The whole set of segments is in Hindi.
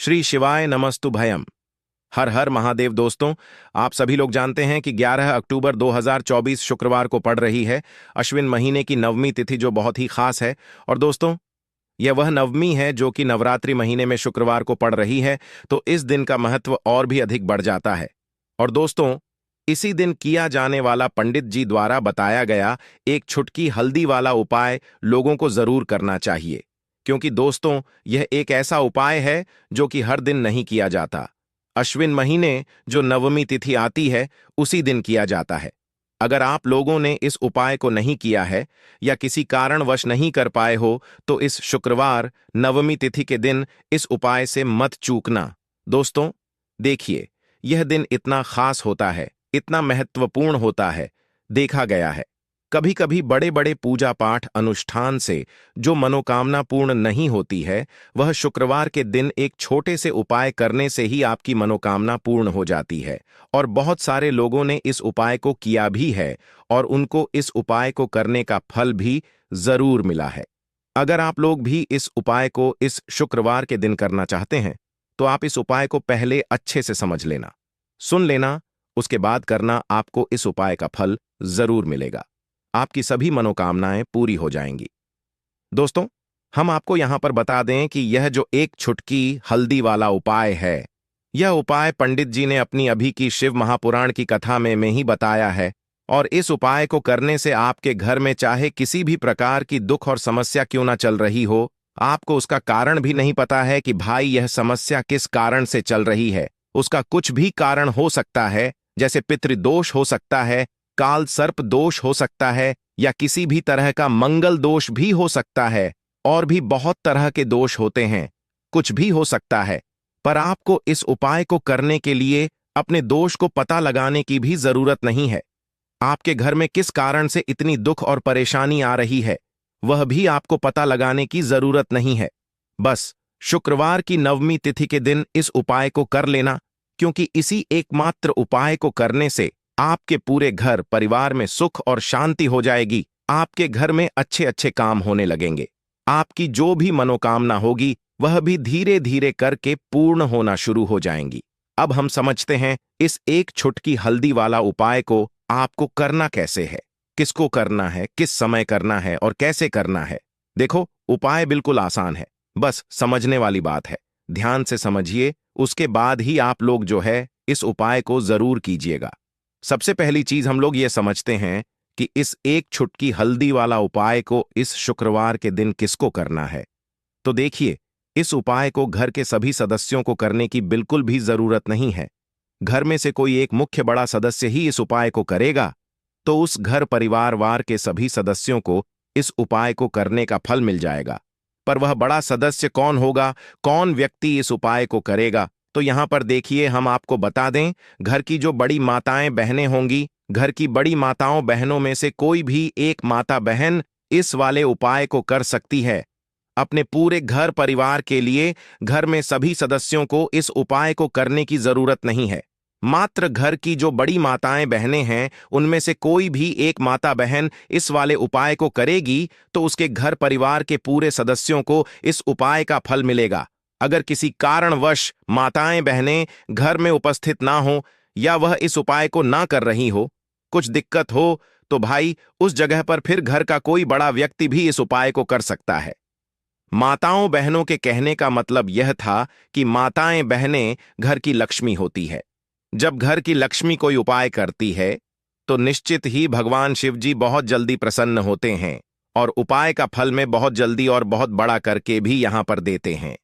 श्री शिवाय नमस्तु भयम। हर हर महादेव। दोस्तों, आप सभी लोग जानते हैं कि 11 अक्टूबर 2024 शुक्रवार को पड़ रही है अश्विन महीने की नवमी तिथि, जो बहुत ही खास है। और दोस्तों, यह वह नवमी है जो कि नवरात्रि महीने में शुक्रवार को पड़ रही है, तो इस दिन का महत्व और भी अधिक बढ़ जाता है। और दोस्तों, इसी दिन किया जाने वाला पंडित जी द्वारा बताया गया एक छुटकी हल्दी वाला उपाय लोगों को जरूर करना चाहिए, क्योंकि दोस्तों, यह एक ऐसा उपाय है जो कि हर दिन नहीं किया जाता। अश्विन महीने जो नवमी तिथि आती है उसी दिन किया जाता है। अगर आप लोगों ने इस उपाय को नहीं किया है या किसी कारणवश नहीं कर पाए हो, तो इस शुक्रवार नवमी तिथि के दिन इस उपाय से मत चूकना। दोस्तों, देखिए, यह दिन इतना खास होता है, इतना महत्वपूर्ण होता है। देखा गया है, कभी कभी बड़े बड़े पूजा पाठ अनुष्ठान से जो मनोकामना पूर्ण नहीं होती है, वह शुक्रवार के दिन एक छोटे से उपाय करने से ही आपकी मनोकामना पूर्ण हो जाती है। और बहुत सारे लोगों ने इस उपाय को किया भी है और उनको इस उपाय को करने का फल भी जरूर मिला है। अगर आप लोग भी इस उपाय को इस शुक्रवार के दिन करना चाहते हैं, तो आप इस उपाय को पहले अच्छे से समझ लेना, सुन लेना, उसके बाद करना। आपको इस उपाय का फल जरूर मिलेगा, आपकी सभी मनोकामनाएं पूरी हो जाएंगी। दोस्तों, हम आपको यहां पर बता दें कि यह जो एक छुटकी हल्दी वाला उपाय है, यह उपाय पंडित जी ने अपनी अभी की शिव महापुराण की कथा में ही बताया है। और इस उपाय को करने से आपके घर में चाहे किसी भी प्रकार की दुख और समस्या क्यों ना चल रही हो, आपको उसका कारण भी नहीं पता है कि भाई यह समस्या किस कारण से चल रही है, उसका कुछ भी कारण हो सकता है, जैसे पितृदोष हो सकता है, काल सर्प दोष हो सकता है, या किसी भी तरह का मंगल दोष भी हो सकता है। और भी बहुत तरह के दोष होते हैं, कुछ भी हो सकता है। पर आपको इस उपाय को करने के लिए अपने दोष को पता लगाने की भी जरूरत नहीं है। आपके घर में किस कारण से इतनी दुख और परेशानी आ रही है, वह भी आपको पता लगाने की जरूरत नहीं है। बस शुक्रवार की नवमी तिथि के दिन इस उपाय को कर लेना, क्योंकि इसी एकमात्र उपाय को करने से आपके पूरे घर परिवार में सुख और शांति हो जाएगी। आपके घर में अच्छे अच्छे काम होने लगेंगे। आपकी जो भी मनोकामना होगी वह भी धीरे धीरे करके पूर्ण होना शुरू हो जाएंगी। अब हम समझते हैं इस एक छुटकी हल्दी वाला उपाय को आपको करना कैसे है, किसको करना है, किस समय करना है और कैसे करना है। देखो, उपाय बिल्कुल आसान है, बस समझने वाली बात है। ध्यान से समझिए, उसके बाद ही आप लोग जो है इस उपाय को जरूर कीजिएगा। सबसे पहली चीज हम लोग ये समझते हैं कि इस एक छुटकी हल्दी वाला उपाय को इस शुक्रवार के दिन किसको करना है। तो देखिए, इस उपाय को घर के सभी सदस्यों को करने की बिल्कुल भी जरूरत नहीं है। घर में से कोई एक मुख्य बड़ा सदस्य ही इस उपाय को करेगा, तो उस घर परिवार के सभी सदस्यों को इस उपाय को करने का फल मिल जाएगा। पर वह बड़ा सदस्य कौन होगा, कौन व्यक्ति इस उपाय को करेगा, तो यहां पर देखिए, हम आपको बता दें, घर की जो बड़ी माताएं बहनें होंगी, घर की बड़ी माताओं बहनों में से कोई भी एक माता बहन इस वाले उपाय को कर सकती है। अपने पूरे घर परिवार के लिए घर में सभी सदस्यों को इस उपाय को करने की जरूरत नहीं है। मात्र घर की जो बड़ी माताएं बहनें हैं, उनमें से कोई भी एक माता बहन इस वाले उपाय को करेगी, तो उसके घर परिवार के पूरे सदस्यों को इस उपाय का फल मिलेगा। अगर किसी कारणवश माताएं बहनें घर में उपस्थित ना हो या वह इस उपाय को ना कर रही हो, कुछ दिक्कत हो, तो भाई उस जगह पर फिर घर का कोई बड़ा व्यक्ति भी इस उपाय को कर सकता है। माताओं बहनों के कहने का मतलब यह था कि माताएं बहनें घर की लक्ष्मी होती है। जब घर की लक्ष्मी कोई उपाय करती है, तो निश्चित ही भगवान शिव जी बहुत जल्दी प्रसन्न होते हैं और उपाय का फल में बहुत जल्दी और बहुत बड़ा करके भी यहां पर देते हैं।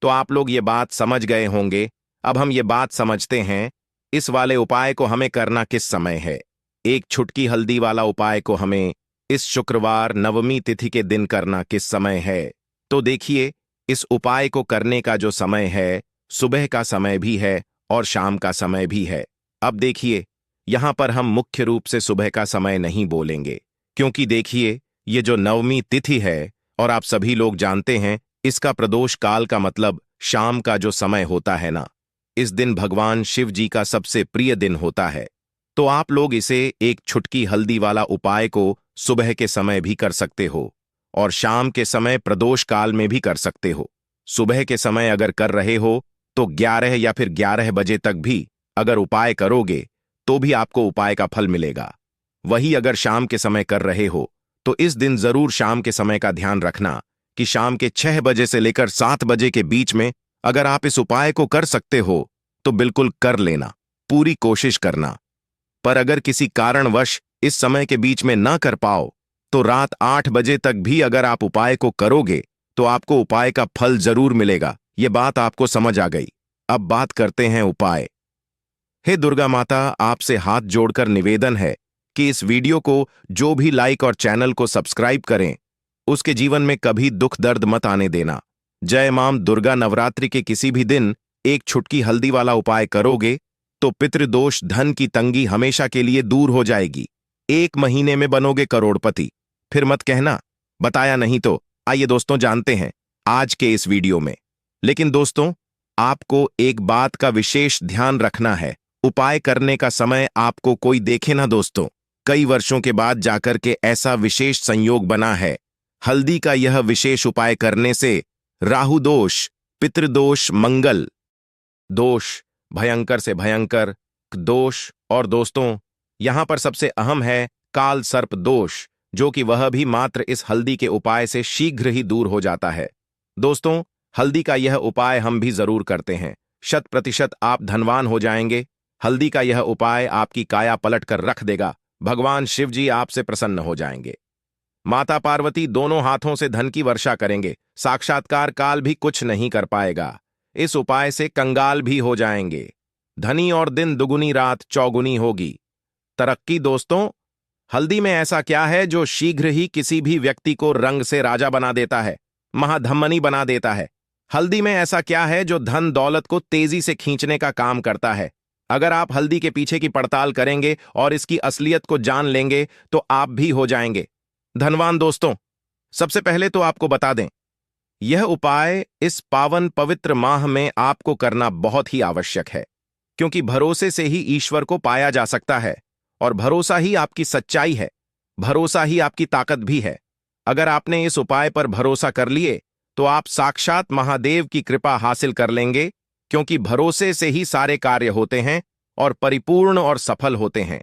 तो आप लोग ये बात समझ गए होंगे। अब हम ये बात समझते हैं, इस वाले उपाय को हमें करना किस समय है। एक छुटकी हल्दी वाला उपाय को हमें इस शुक्रवार नवमी तिथि के दिन करना किस समय है। तो देखिए, इस उपाय को करने का जो समय है, सुबह का समय भी है और शाम का समय भी है। अब देखिए, यहां पर हम मुख्य रूप से सुबह का समय नहीं बोलेंगे, क्योंकि देखिए, ये जो नवमी तिथि है और आप सभी लोग जानते हैं, इसका प्रदोष काल का मतलब शाम का जो समय होता है ना, इस दिन भगवान शिव जी का सबसे प्रिय दिन होता है। तो आप लोग इसे एक छुटकी हल्दी वाला उपाय को सुबह के समय भी कर सकते हो और शाम के समय प्रदोष काल में भी कर सकते हो। सुबह के समय अगर कर रहे हो तो 11 या फिर 11 बजे तक भी अगर उपाय करोगे तो भी आपको उपाय का फल मिलेगा। वही अगर शाम के समय कर रहे हो तो इस दिन जरूर शाम के समय का ध्यान रखना कि शाम के 6 बजे से लेकर 7 बजे के बीच में अगर आप इस उपाय को कर सकते हो तो बिल्कुल कर लेना, पूरी कोशिश करना। पर अगर किसी कारणवश इस समय के बीच में ना कर पाओ तो रात 8 बजे तक भी अगर आप उपाय को करोगे तो आपको उपाय का फल जरूर मिलेगा। ये बात आपको समझ आ गई। अब बात करते हैं उपाय। हे दुर्गा माता, आपसे हाथ जोड़कर निवेदन है कि इस वीडियो को जो भी लाइक और चैनल को सब्सक्राइब करें उसके जीवन में कभी दुख दर्द मत आने देना। जय मां दुर्गा। नवरात्रि के किसी भी दिन एक छुटकी हल्दी वाला उपाय करोगे तो पितृदोष, धन की तंगी हमेशा के लिए दूर हो जाएगी। 1 महीने में बनोगे करोड़पति। फिर मत कहना बताया नहीं तो। आइए दोस्तों जानते हैं आज के इस वीडियो में। लेकिन दोस्तों आपको एक बात का विशेष ध्यान रखना है, उपाय करने का समय आपको कोई देखे ना दोस्तों। कई वर्षों के बाद जाकर के ऐसा विशेष संयोग बना है। हल्दी का यह विशेष उपाय करने से राहु दोष, पितृदोष, मंगल दोष, भयंकर से भयंकर दोष और दोस्तों यहां पर सबसे अहम है काल सर्प दोष, जो कि वह भी मात्र इस हल्दी के उपाय से शीघ्र ही दूर हो जाता है। दोस्तों हल्दी का यह उपाय हम भी जरूर करते हैं। 100% आप धनवान हो जाएंगे। हल्दी का यह उपाय आपकी काया पलट कर रख देगा। भगवान शिव जी आपसे प्रसन्न हो जाएंगे। माता पार्वती दोनों हाथों से धन की वर्षा करेंगे। साक्षात्कार काल भी कुछ नहीं कर पाएगा। इस उपाय से कंगाल भी हो जाएंगे। धनी और दिन दुगुनी रात चौगुनी होगी। तरक्की दोस्तों हल्दी में ऐसा क्या है जो शीघ्र ही किसी भी व्यक्ति को रंग से राजा बना देता है, महाधमनी बना देता है। हल्दी में ऐसा क्या है जो धन दौलत को तेजी से खींचने का काम करता है। अगर आप हल्दी के पीछे की पड़ताल करेंगे और इसकी असलियत को जान लेंगे तो आप भी हो जाएंगे धनवान। दोस्तों सबसे पहले तो आपको बता दें यह उपाय इस पावन पवित्र माह में आपको करना बहुत ही आवश्यक है, क्योंकि भरोसे से ही ईश्वर को पाया जा सकता है और भरोसा ही आपकी सच्चाई है, भरोसा ही आपकी ताकत भी है। अगर आपने इस उपाय पर भरोसा कर लिए तो आप साक्षात महादेव की कृपा हासिल कर लेंगे, क्योंकि भरोसे से ही सारे कार्य होते हैं और परिपूर्ण और सफल होते हैं।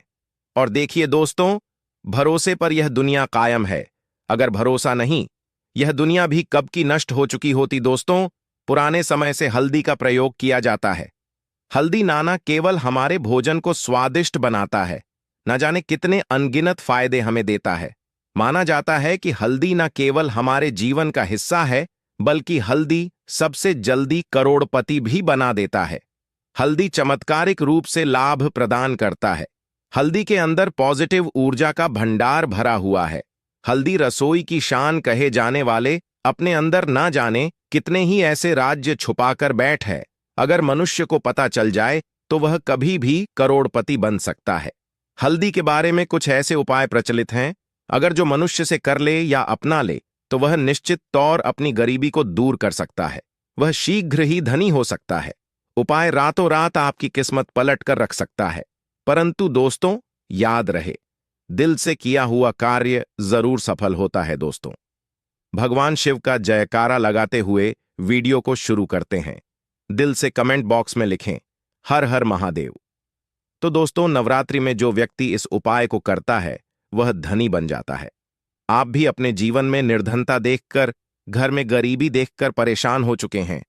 और देखिए दोस्तों भरोसे पर यह दुनिया कायम है। अगर भरोसा नहीं यह दुनिया भी कब की नष्ट हो चुकी होती। दोस्तों पुराने समय से हल्दी का प्रयोग किया जाता है। हल्दी नाना केवल हमारे भोजन को स्वादिष्ट बनाता है, न जाने कितने अनगिनत फायदे हमें देता है। माना जाता है कि हल्दी न केवल हमारे जीवन का हिस्सा है, बल्कि हल्दी सबसे जल्दी करोड़पति भी बना देता है। हल्दी चमत्कारिक रूप से लाभ प्रदान करता है। हल्दी के अंदर पॉजिटिव ऊर्जा का भंडार भरा हुआ है। हल्दी रसोई की शान कहे जाने वाले अपने अंदर ना जाने कितने ही ऐसे राज्य छुपाकर बैठ है। अगर मनुष्य को पता चल जाए तो वह कभी भी करोड़पति बन सकता है। हल्दी के बारे में कुछ ऐसे उपाय प्रचलित हैं, अगर जो मनुष्य से कर ले या अपना ले तो वह निश्चित तौर अपनी गरीबी को दूर कर सकता है। वह शीघ्र ही धनी हो सकता है। उपाय रातों रात आपकी किस्मत पलट कर रख सकता है। परंतु दोस्तों याद रहे दिल से किया हुआ कार्य जरूर सफल होता है। दोस्तों भगवान शिव का जयकारा लगाते हुए वीडियो को शुरू करते हैं। दिल से कमेंट बॉक्स में लिखें हर हर महादेव। तो दोस्तों नवरात्रि में जो व्यक्ति इस उपाय को करता है वह धनी बन जाता है। आप भी अपने जीवन में निर्धनता देखकर, घर में गरीबी देखकर परेशान हो चुके हैं,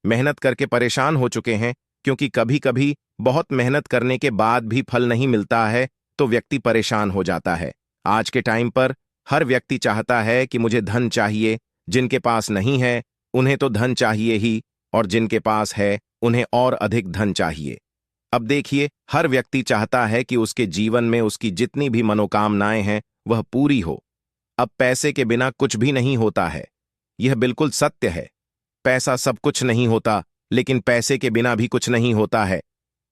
मेहनत करके परेशान हो चुके हैं, क्योंकि कभी कभी बहुत मेहनत करने के बाद भी फल नहीं मिलता है तो व्यक्ति परेशान हो जाता है। आज के टाइम पर हर व्यक्ति चाहता है कि मुझे धन चाहिए। जिनके पास नहीं है उन्हें तो धन चाहिए ही, और जिनके पास है उन्हें और अधिक धन चाहिए। अब देखिए हर व्यक्ति चाहता है कि उसके जीवन में उसकी जितनी भी मनोकामनाएं हैं वह पूरी हो। अब पैसे के बिना कुछ भी नहीं होता है, यह बिल्कुल सत्य है। पैसा सब कुछ नहीं होता, लेकिन पैसे के बिना भी कुछ नहीं होता है।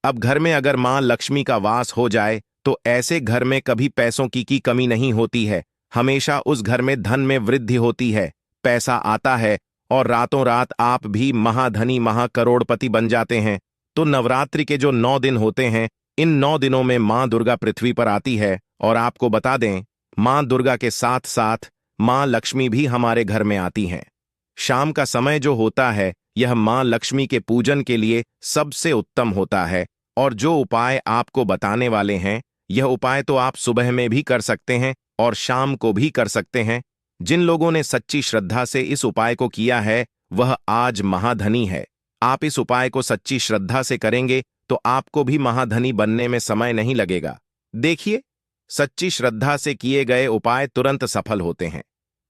अब घर में अगर मां लक्ष्मी का वास हो जाए तो ऐसे घर में कभी पैसों की कमी नहीं होती है। हमेशा उस घर में धन में वृद्धि होती है, पैसा आता है और रातों रात आप भी महाधनी महाकरोड़पति बन जाते हैं। तो नवरात्रि के जो 9 दिन होते हैं, इन 9 दिनों में मां दुर्गा पृथ्वी पर आती है। और आपको बता दें मां दुर्गा के साथ साथ मां लक्ष्मी भी हमारे घर में आती हैं। शाम का समय जो होता है यह मां लक्ष्मी के पूजन के लिए सबसे उत्तम होता है। और जो उपाय आपको बताने वाले हैं, यह उपाय तो आप सुबह में भी कर सकते हैं और शाम को भी कर सकते हैं। जिन लोगों ने सच्ची श्रद्धा से इस उपाय को किया है, वह आज महाधनी है। आप इस उपाय को सच्ची श्रद्धा से करेंगे तो आपको भी महाधनी बनने में समय नहीं लगेगा। देखिए, सच्ची श्रद्धा से किए गए उपाय तुरंत सफल होते हैं।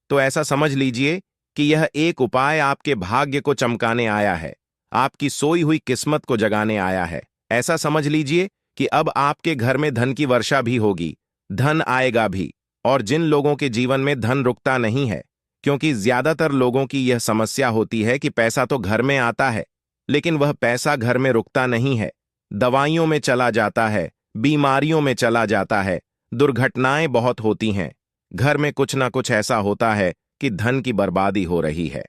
तो ऐसा समझ लीजिए कि यह एक उपाय आपके भाग्य को चमकाने आया है, आपकी सोई हुई किस्मत को जगाने आया है। ऐसा समझ लीजिए कि अब आपके घर में धन की वर्षा भी होगी, धन आएगा भी। और जिन लोगों के जीवन में धन रुकता नहीं है, क्योंकि ज्यादातर लोगों की यह समस्या होती है कि पैसा तो घर में आता है, लेकिन वह पैसा घर में रुकता नहीं है, दवाइयों में चला जाता है, बीमारियों में चला जाता है, दुर्घटनाएं बहुत होती हैं, घर में कुछ ना कुछ ऐसा होता है कि धन की बर्बादी हो रही है।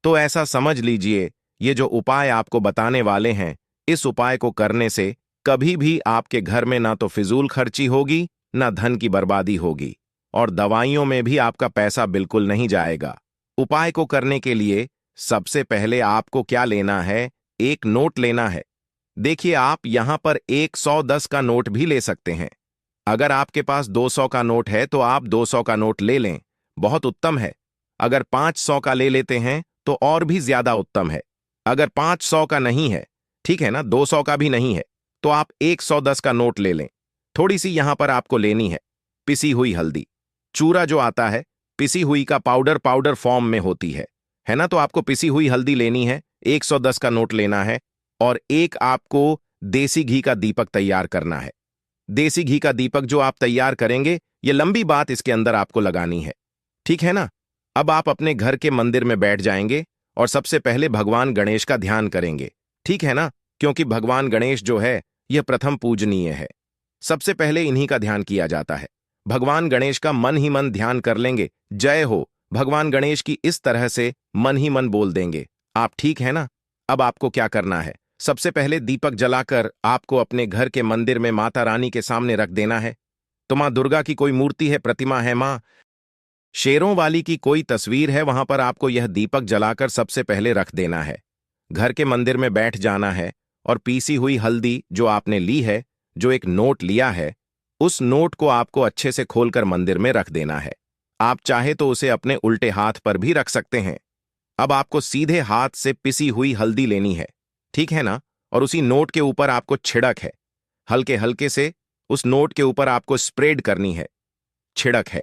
तो ऐसा समझ लीजिए, ये जो उपाय आपको बताने वाले हैं, इस उपाय को करने से कभी भी आपके घर में ना तो फिजूल खर्ची होगी, ना धन की बर्बादी होगी, और दवाइयों में भी आपका पैसा बिल्कुल नहीं जाएगा। उपाय को करने के लिए सबसे पहले आपको क्या लेना है? एक नोट लेना है। देखिए, आप यहां पर 110 का नोट भी ले सकते हैं। अगर आपके पास 200 का नोट है तो आप 200 का नोट ले लें, बहुत उत्तम है। अगर 500 का ले लेते हैं तो और भी ज्यादा उत्तम है। अगर 500 का नहीं है, ठीक है ना, 200 का भी नहीं है, तो आप 110 का नोट ले लें। थोड़ी सी यहां पर आपको लेनी है पिसी हुई हल्दी। चूरा जो आता है, पिसी हुई का पाउडर फॉर्म में होती है ना। तो आपको पिसी हुई हल्दी लेनी है, 110 का नोट लेना है, और एक आपको देसी घी का दीपक तैयार करना है। देसी घी का दीपक जो आप तैयार करेंगे, ये लंबी बात इसके अंदर आपको लगानी है, ठीक है ना। अब आप अपने घर के मंदिर में बैठ जाएंगे और सबसे पहले भगवान गणेश का ध्यान करेंगे, ठीक है ना, क्योंकि भगवान गणेश जो है, यह प्रथम पूजनीय है। सबसे पहले इन्हीं का ध्यान किया जाता है। भगवान गणेश का मन ही मन ध्यान कर लेंगे, जय हो भगवान गणेश की, इस तरह से मन ही मन बोल देंगे आप, ठीक है ना। अब आपको क्या करना है? सबसे पहले दीपक जलाकर आपको अपने घर के मंदिर में माता रानी के सामने रख देना है। तो मां दुर्गा की कोई मूर्ति है, प्रतिमा है, मां शेरों वाली की कोई तस्वीर है, वहां पर आपको यह दीपक जलाकर सबसे पहले रख देना है। घर के मंदिर में बैठ जाना है और पीसी हुई हल्दी जो आपने ली है, जो एक नोट लिया है, उस नोट को आपको अच्छे से खोलकर मंदिर में रख देना है। आप चाहे तो उसे अपने उल्टे हाथ पर भी रख सकते हैं। अब आपको सीधे हाथ से पिसी हुई हल्दी लेनी है, ठीक है ना, और उसी नोट के ऊपर आपको छिड़क है, हल्के हल्के से उस नोट के ऊपर आपको स्प्रेड करनी है, छिड़क है।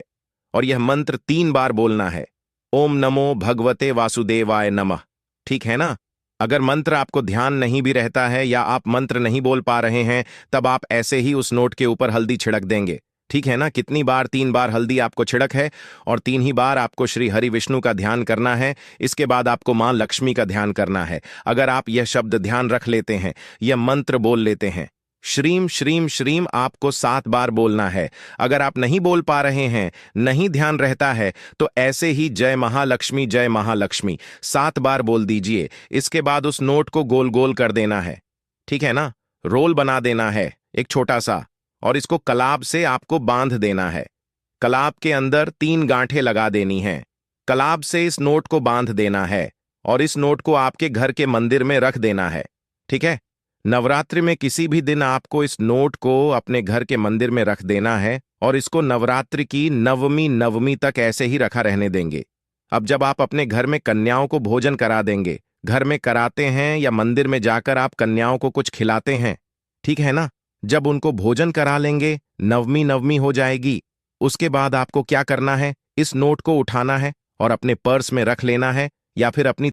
और यह मंत्र 3 बार बोलना है, ओम नमो भगवते वासुदेवाय नमः, ठीक है ना। अगर मंत्र आपको ध्यान नहीं भी रहता है या आप मंत्र नहीं बोल पा रहे हैं, तब आप ऐसे ही उस नोट के ऊपर हल्दी छिड़क देंगे, ठीक है ना। कितनी बार? 3 बार हल्दी आपको छिड़क है, और 3 ही बार आपको श्री हरि विष्णु का ध्यान करना है। इसके बाद आपको मां लक्ष्मी का ध्यान करना है। अगर आप यह शब्द ध्यान रख लेते हैं, यह मंत्र बोल लेते हैं, श्रीम श्रीम श्रीम, आपको 7 बार बोलना है। अगर आप नहीं बोल पा रहे हैं, नहीं ध्यान रहता है, तो ऐसे ही जय महालक्ष्मी 7 बार बोल दीजिए। इसके बाद उस नोट को गोल गोल कर देना है, ठीक है ना, रोल बना देना है एक छोटा सा, और इसको कलाब से आपको बांध देना है। कलाब के अंदर 3 गांठें लगा देनी हैं। कलाब से इस नोट को बांध देना है और इस नोट को आपके घर के मंदिर में रख देना है, ठीक है। नवरात्रि में किसी भी दिन आपको इस नोट को अपने घर के मंदिर में रख देना है, और इसको नवरात्रि की नवमी तक ऐसे ही रखा रहने देंगे। अब जब आप अपने घर में कन्याओं को भोजन करा देंगे, घर में कराते हैं या मंदिर में जाकर आप कन्याओं को कुछ खिलाते हैं, ठीक है ना, जब उनको भोजन करा लेंगे, नवमी हो जाएगी। उसके बाद आपको क्या करना है? इस नोट को उठाना है और अपने पर्स में रख लेना है, या फिर अपनी